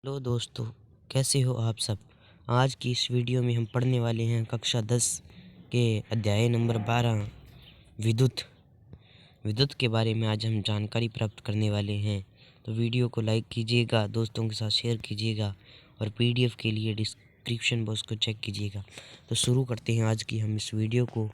Hello दोस्तों, कैसे हो आप सब। आज की इस वीडियो में हम पढ़ने वाले हैं कक्षा 10 के अध्याय नंबर 12 विद्युत विद्युत के बारे में आज हम जानकारी प्राप्त करने वाले हैं। तो वीडियो को लाइक कीजिएगा, दोस्तों के साथ शेयर कीजिएगा और पीडीएफ के लिए डिस्क्रिप्शन बॉक्स को चेक कीजिएगा। तो शुरू करते हैं आज की हम इस वीडियो को।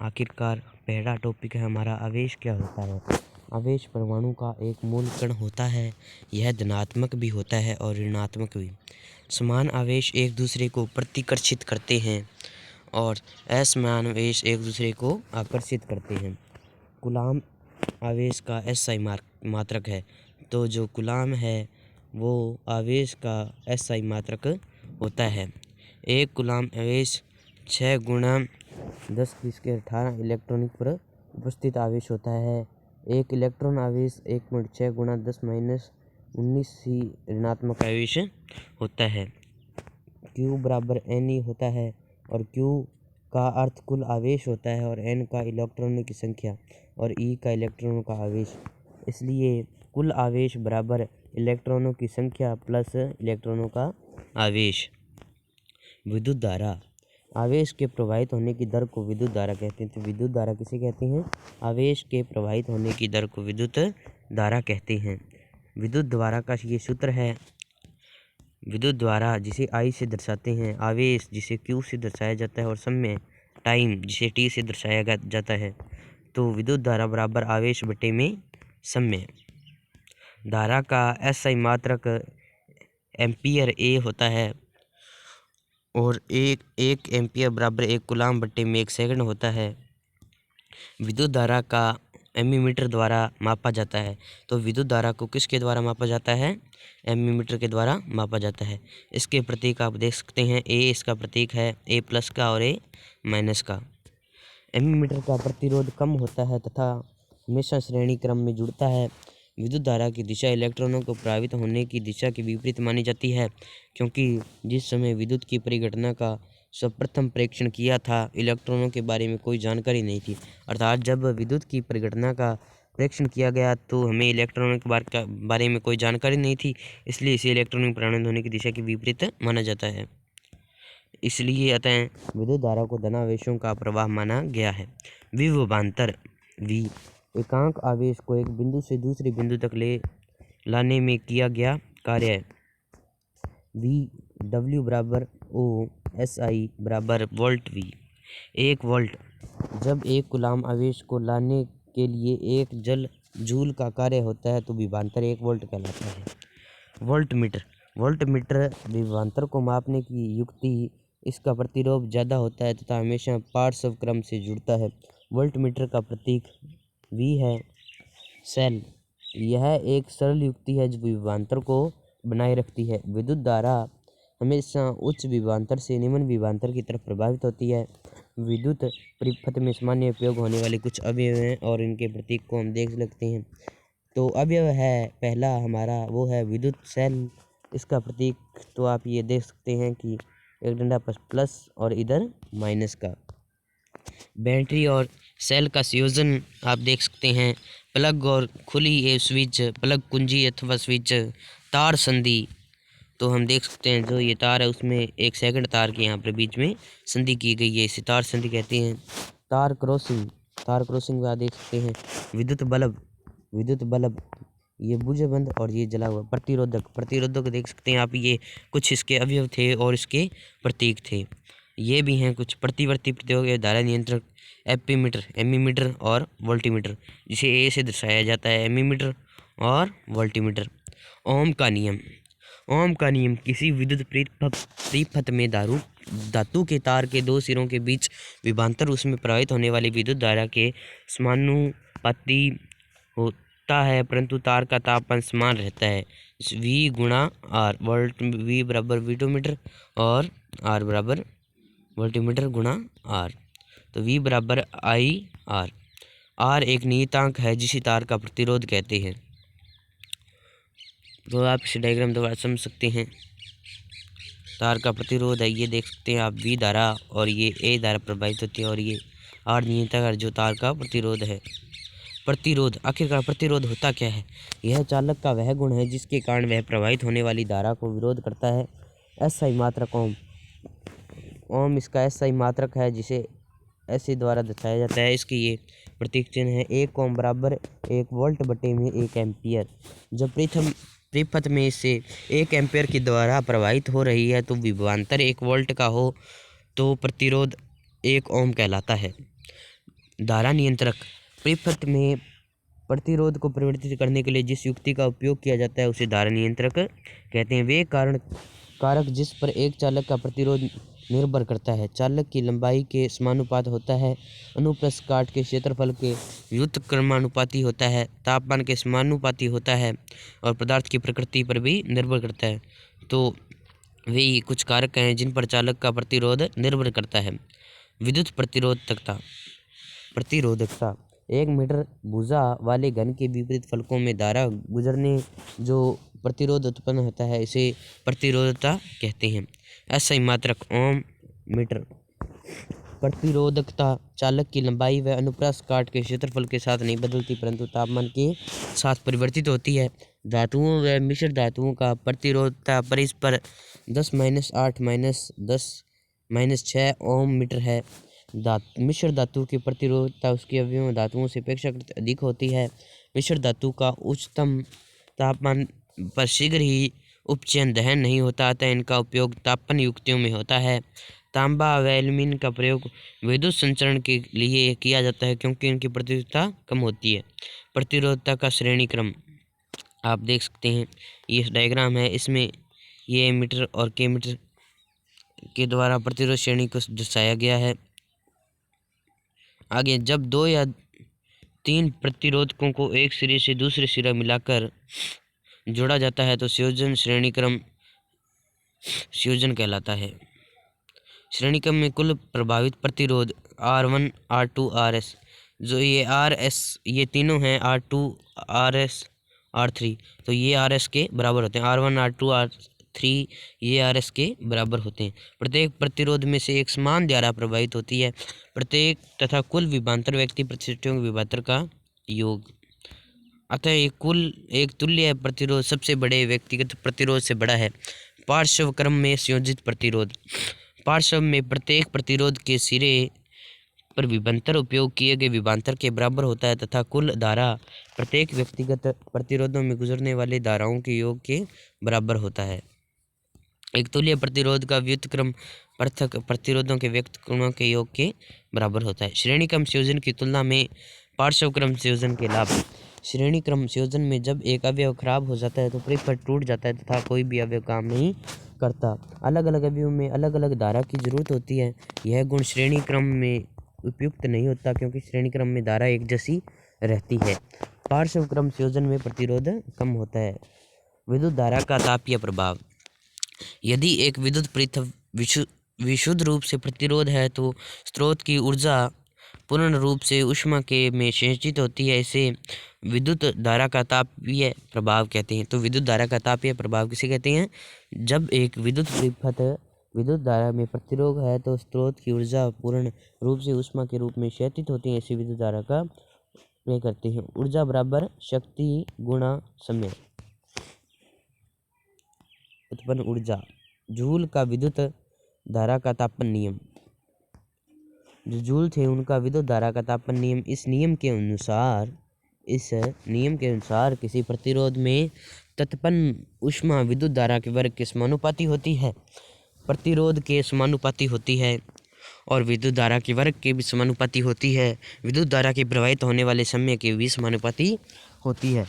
आखिरकार पहला टॉपिक है हमारा, आवेश क्या होता है। आवेश परमाणु का एक मूल कण होता है। यह धनात्मक भी होता है और ऋणात्मक भी। समान आवेश एक दूसरे को प्रतिकर्षित करते हैं और असमान आवेश एक दूसरे को आकर्षित करते हैं। कूलाम आवेश का एसआई मात्रक है। तो जो कूलाम है वो आवेश का एसआई मात्रक होता है। एक कूलाम आवेश 6 गुणा 10⁻18 इलेक्ट्रॉनिक पर उपस्थित आवेश होता है। एक इलेक्ट्रॉन आवेश 1.6 गुणा 10⁻19 सी ऋणात्मक आवेश होता है। Q बराबर Ne होता है और Q का अर्थ कुल आवेश होता है और N का इलेक्ट्रॉनों की संख्या और E का इलेक्ट्रॉनों का आवेश। इसलिए कुल आवेश बराबर इलेक्ट्रॉनों की संख्या प्लस इलेक्ट्रॉनों का आवेश। विद्युत धारा, आवेश के प्रवाहित होने की दर को विद्युत धारा कहते हैं। तो विद्युत धारा किसे कहते हैं? आवेश के प्रवाहित होने की दर को विद्युत धारा कहते हैं। विद्युत धारा का ये सूत्र है, विद्युत धारा जिसे I से दर्शाते हैं, आवेश जिसे Q से दर्शाया जाता है और समय टाइम जिसे T से दर्शाया जाता है। तो विद्युत धारा बराबर आवेश बटे में समय। धारा का एसआई मात्रक एम्पियर ए होता है और एक एम्पियर बराबर 1 कूलाम बटे में 1 सेकंड होता है। विद्युत धारा का एमीमीटर द्वारा मापा जाता है। तो विद्युत धारा को किसके द्वारा मापा जाता है? एमीमीटर के द्वारा मापा जाता है। इसके प्रतीक आप देख सकते हैं, ए इसका प्रतीक है, ए प्लस का और ए माइनस का। एमीमीटर का प्रतिरोध कम होता है तथा हमेशा श्रेणी क्रम में जुड़ता है। विद्युत धारा की दिशा इलेक्ट्रॉनों को प्रभावित होने की दिशा के विपरीत मानी जाती है, क्योंकि जिस समय विद्युत की परिघटना का सर्वप्रथम परीक्षण किया था, इलेक्ट्रॉनों के बारे में कोई जानकारी नहीं थी। अर्थात जब विद्युत की परिघटना का परीक्षण किया गया तो हमें इलेक्ट्रॉनों के बारे में कोई जानकारी नहीं थी, इसलिए इसे इलेक्ट्रॉनों के प्रणाली होने की दिशा के विपरीत माना जाता है। इसलिए अतः विद्युत धारा को धनावेशों का प्रवाह माना गया है। विभवांतर, वी एकांक आवेश को एक बिंदु से दूसरे बिंदु तक ले लाने में किया गया कार्य है। वी डब्ल्यू बराबर ओ एस आई बराबर वोल्ट वी। 1 वोल्ट, जब एक कूलाम आवेश को लाने के लिए 1 जूल का कार्य होता है तो विभवांतर 1 वोल्ट कहलाता है। वोल्टमीटर विभवांतर को मापने की युक्ति, इसका प्रतिरोध ज़्यादा होता है तथा हमेशा पार्श्व क्रम से जुड़ता है। वोल्टमीटर का प्रतीक V है। सेल, यह एक सरल युक्ति है जो विभवांतर को बनाए रखती है। विद्युत धारा हमेशा उच्च विभवांतर से निम्न विभवांतर की तरफ प्रभावित होती है। विद्युत परिपथ में सामान्य उपयोग होने वाले कुछ अवयव हैं और इनके प्रतीक को हम देख सकते हैं। तो अवयव है पहला हमारा, वो है विद्युत सेल। इसका प्रतीक तो आप ये देख सकते हैं कि एक डंडा प्लस और इधर माइनस का। बैटरी और सेल का संयोजन आप देख सकते हैं। प्लग और खुली ये स्विच, प्लग कुंजी अथवा स्विच, तार संधि। तो हम देख सकते हैं जो ये तार है उसमें एक सेकंड तार के यहाँ पर बीच में संधि की गई है, इसे तार संधि कहते हैं। तार क्रॉसिंग में आप देख सकते हैं। विद्युत बल्ब ये बुझे बंद और ये जला हुआ। प्रतिरोधक देख सकते हैं आप, ये कुछ इसके अवयव थे और इसके प्रतीक थे। ये भी हैं कुछ प्रतिवर्ती प्रतिरोध, धारा नियंत्रक, एमीमीटर और वोल्टीमीटर, जिसे ए से दर्शाया जाता है, एमीमीटर और वोल्टीमीटर। ओम का नियम किसी विद्युत परिपथ में धातु के तार के 2 सिरों के बीच विभवांतर उसमें प्रवाहित होने वाली विद्युत धारा के समानुपाती होता है, परंतु तार का तापमान समान रहता है। V गुणा R, वोल्ट V बराबर वीटोमीटर और R बराबर वोल्टीमीटर गुणा R। तो V बराबर IR। R एक नियतांक है जिसे तार का प्रतिरोध कहते हैं। तो आप इस डायग्राम द्वारा समझ सकते हैं। तार का प्रतिरोध है, ये देख सकते हैं आप, V धारा और ये A धारा प्रभावित होती है और ये R नियतांक जो तार का प्रतिरोध है। प्रतिरोध। आखिरकार प्रतिरोध होता क्या है? यह चालक का वह गुण है जिसके कारण वह प्रवाहित होने वाली धारा को विरोध करता है। एसआई मात्रक ओम। ओम इसका एसआई मात्रक है जिसे ऐसे द्वारा दर्शाया जाता है। इसकी ये प्रतीक चिन्ह है। 1 ओम बराबर 1 वोल्ट बटे में 1 एम्पियर। जब पृथ्वी में से 1 एम्पियर की द्वारा प्रवाहित हो रही है तो विभवांतर 1 वोल्ट का हो तो प्रतिरोध 1 ओम कहलाता है। धारा नियंत्रक। पृथ्वी में प्रतिरोध को परिवर्तित करने के लिए जिस युक्ति का उपयोग किया जाता है उसे धारा नियंत्रक कहते हैं। वे कारक जिस पर एक चालक का प्रतिरोध निर्भर करता है। चालक की लंबाई के समानुपात होता है, अनुप्रस्थ काट के क्षेत्रफल के व्युत्क्रमानुपाती होता है, तापमान के समानुपाती होता है और पदार्थ की प्रकृति पर भी निर्भर करता है। तो वे कुछ कारक हैं जिन पर चालक का प्रतिरोध निर्भर करता है। विद्युत प्रतिरोधकता। 1 मीटर भुजा वाले घन के विपरीत फलकों में धारा गुजरने जो प्रतिरोध उत्पन्न होता है इसे प्रतिरोधकता कहते हैं। एसआई मात्रक ओम मीटर। प्रतिरोधकता चालक की लंबाई व अनुप्रस्थ काट के क्षेत्रफल के साथ नहीं बदलती परंतु तापमान के साथ परिवर्तित होती है। धातुओं व मिश्र धातुओं का प्रतिरोधकता परस्पर 10-8-10-6 ओम मीटर है। मिश्र धातु की प्रतिरोधकता उसके अवयव धातुओं से अपेक्षाकृत अधिक होती है। मिश्र धातु का उच्चतम तापमान पर शीघ्र ही उपचयन दहन नहीं होता अतः इनका उपयोग तापन युक्तियों में होता है। तांबा व एल्यूमीनियम का प्रयोग विद्युत संचरण के लिए किया जाता है क्योंकि इनकी प्रतिरोधकता कम होती है। प्रतिरोधकता का श्रेणी क्रम आप देख सकते हैं। ये डायग्राम है, इसमें ये मीटर और के मीटर के द्वारा प्रतिरोध श्रेणी को दर्शाया गया है। आगे जब 2 या 3 प्रतिरोधकों को एक सिरे से दूसरे सिरा मिलाकर जोड़ा जाता है तो संयोजन श्रेणी क्रम संयोजन कहलाता है। श्रेणी क्रम में कुल प्रभावित प्रतिरोध R1 R2 RS, जो ये RS ये तीनों हैं R2 RS R3, तो ये RS के बराबर होते हैं। R1 R2 R3 ये RS के बराबर होते हैं। प्रत्येक प्रतिरोध में से एक समान धारा प्रवाहित होती है। प्रत्येक तथा कुल विभवांतर व्यक्ति प्रतिरोधों के विभवांतर का योग। अतः एक तुल्य प्रतिरोध सबसे बड़े व्यक्तिगत प्रतिरोध से बड़ा है। पार्श्व क्रम में संयोजित प्रतिरोध। पार्श्व में प्रत्येक प्रतिरोध के सिरे पर विभवांतर उपयोग किए गए विभवांतर के बराबर होता है तथा कुल धारा प्रत्येक व्यक्तिगत प्रतिरोधों में गुजरने वाले धाराओं के योग के बराबर होता है। एक तुल्य प्रतिरोध का व्युत्क्रम पृथक प्रतिरोधों के व्युत्क्रमों के योग के बराबर होता है। श्रेणी क्रम संयोजन की तुलना में पार्श्व क्रम संयोजन के लाभ। श्रेणी क्रम संयोजन में जब एक अवयव खराब हो जाता है तो पृथक टूट जाता है तथा कोई भी अवयव काम नहीं करता। अलग अलग अवयव में अलग अलग धारा की जरूरत होती है। यह गुण श्रेणी क्रम में उपयुक्त नहीं होता क्योंकि श्रेणी क्रम में धारा एक जैसी रहती है। पार्श्व क्रम संयोजन में प्रतिरोध कम होता है। विद्युत धारा का तापीय प्रभाव। यदि एक विद्युत पृथ्वी विशुद्ध रूप से प्रतिरोध है तो स्रोत की ऊर्जा पूर्ण रूप से ऊष्मा के में संचित होती है। इसे विद्युत धारा का तापीय प्रभाव कहते हैं। तो विद्युत धारा का तापीय प्रभाव किसे कहते हैं? जब एक विद्युत धारा में प्रतिरोध है तो स्रोत की ऊर्जा पूर्ण रूप से ऊष्मा के रूप में संचित होती है। इसे विद्युत धारा का प्रयोग करते हैं। ऊर्जा बराबर शक्ति गुणा समय। उत्पन्न ऊर्जा। जूल का विद्युत धारा का तापन नियम। जो जूल थे उनका विद्युत धारा का तापन नियम। इस नियम के अनुसार किसी प्रतिरोध में तत्पन्न ऊष्मा विद्युत धारा के वर्ग के समानुपाती होती है। प्रतिरोध के समानुपाती होती है और विद्युत धारा के वर्ग के भी समानुपाती होती है। विद्युत धारा के प्रवाहित होने वाले समय के भी समानुपाती होती है।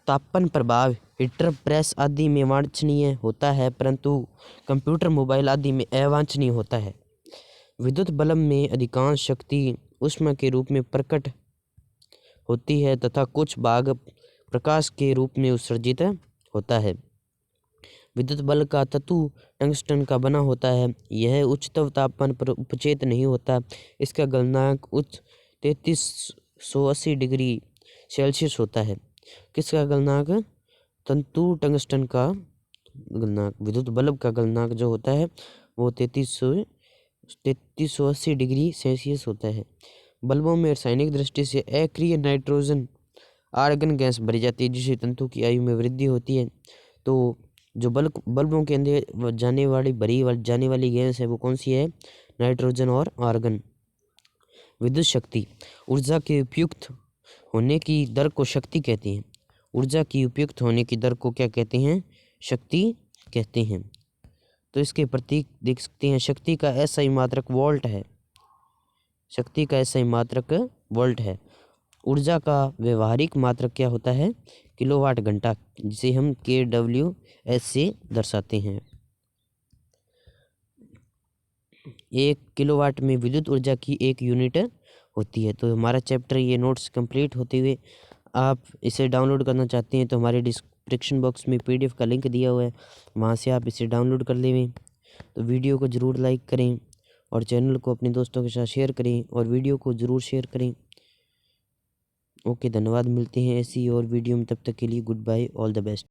तापन प्रभाव हीटर प्रेस आदि में वांछनीय होता है परंतु कंप्यूटर मोबाइल आदि में अवांछनीय होता है। विद्युत बल्ब में अधिकांश शक्ति ऊष्मा के रूप में प्रकट होती है तथा कुछ भाग प्रकाश के रूप में उत्सर्जित होता है। विद्युत बल्ब का तत्व टंगस्टन का बना होता है। यह उच्चतम तापमान पर उपचेत नहीं होता। इसका गलनांक उच्च 3380 डिग्री सेल्सियस होता है। किसका गलनांक? तंतु टंगस्टन का गलनांक। विद्युत बल्ब का गलनांक जो होता है वो 3380 डिग्री सेल्सियस होता है। बल्बों में रासायनिक दृष्टि से अक्रिय नाइट्रोजन आर्गन गैस भरी जाती है, जिससे तंतु की आयु में वृद्धि होती है। तो जो बल्बों के अंदर जाने वाली गैस है वो कौन सी है? नाइट्रोजन और आर्गन। विद्युत शक्ति, ऊर्जा के उपयुक्त होने की दर को शक्ति कहते हैं। ऊर्जा की उपयुक्त होने की दर को क्या कहते हैं? शक्ति कहते हैं। तो इसके प्रतीक देख सकते हैं। शक्ति का एसआई मात्रक वोल्ट है। शक्ति का एसआई मात्रक वोल्ट है। ऊर्जा का व्यवहारिक मात्रक क्या होता है? किलोवाट घंटा, जिसे हम kWh से दर्शाते हैं। 1 किलोवाट में विद्युत ऊर्जा की 1 यूनिट होती है। तो हमारा चैप्टर ये नोट्स कंप्लीट होते हुए, आप इसे डाउनलोड करना चाहते हैं तो हमारे डिस्क्रिप्शन बॉक्स में PDF का लिंक दिया हुआ है, वहाँ से आप इसे डाउनलोड कर लें। तो वीडियो को ज़रूर लाइक करें और चैनल को अपने दोस्तों के साथ शेयर करें और वीडियो को ज़रूर शेयर करें। ओके, धन्यवाद। मिलते हैं ऐसी और वीडियो में, तब तक के लिए good bye, all the best.